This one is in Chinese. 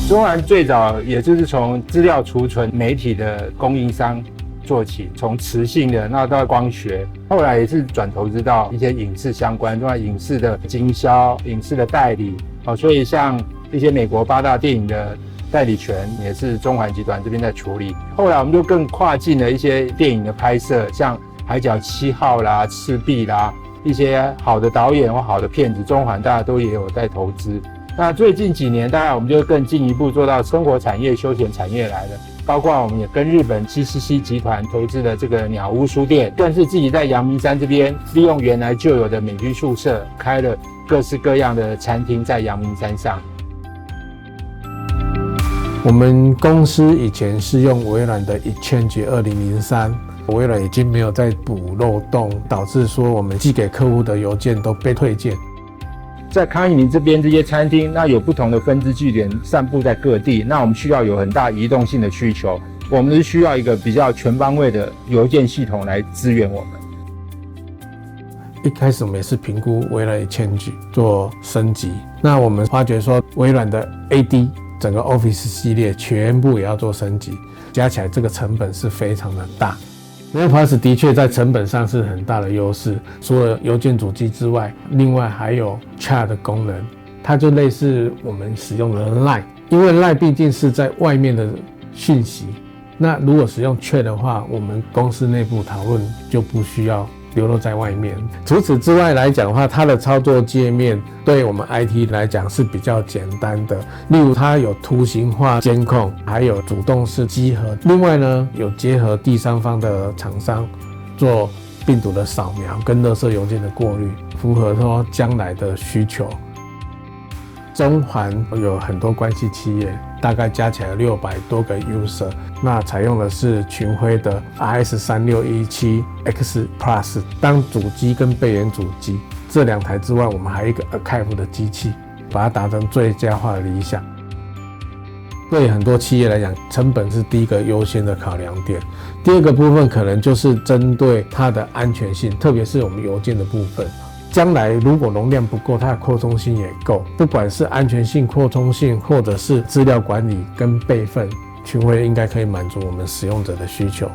中环最早也就是从资料储存媒体的供应商做起，从磁性的那到光学，后来也是转投资到一些影视相关，包括影视的经销、影视的代理。所以像一些美国8大电影的代理权也是中环集团这边在处理。后来我们就更跨境了一些电影的拍摄，像《海角7号》啦、《赤壁》啦，一些好的导演或好的片子，中环大家都也有在投资。那最近几年，当然我们就更进一步做到生活产业、休闲产业来了，包括我们也跟日本 GCC 集团投资的这个鸟屋书店，更是自己在阳明山这边利用原来就有的美居宿舍，开了各式各样的餐厅在阳明山上。我们公司以前是用微软的 Exchange 2003，微软已经没有再补漏洞，导致说我们寄给客户的邮件都被退件。在康怡林这边这些餐厅，那有不同的分支据点散布在各地，那我们需要有很大移动性的需求，我们是需要一个比较全方位的邮件系统来支援我们。一开始我们也是评估微软Exchange做升级，那我们发觉说微软的 AD 整个 Office 系列全部也要做升级，加起来这个成本是非常的大。Mailpass 的确在成本上是很大的优势，除了邮件主机之外，另外还有 Chat 的功能，它就类似我们使用的 Line， 因为 Line 毕竟是在外面的讯息，那如果使用 Chat 的话，我们公司内部讨论就不需要流露在外面。除此之外来讲的话，它的操作界面对我们 IT 来讲是比较简单的，例如它有图形化监控，还有主动式稽核，另外呢有结合第三方的厂商做病毒的扫描跟垃圾邮件的过滤，符合说将来的需求。中环有很多关系企业，大概加起来600多个 user， 那采用的是群晖的 RS3617X Plus 当主机跟备援主机，这2台之外，我们还有一个 Archive 的机器，把它达成最佳化的理想。对很多企业来讲，成本是第一个优先的考量点，第二个部分可能就是针对它的安全性，特别是我们邮件的部分。将来如果容量不够，它的扩充性也够，不管是安全性、扩充性，或者是资料管理跟备份，群晖应该可以满足我们使用者的需求。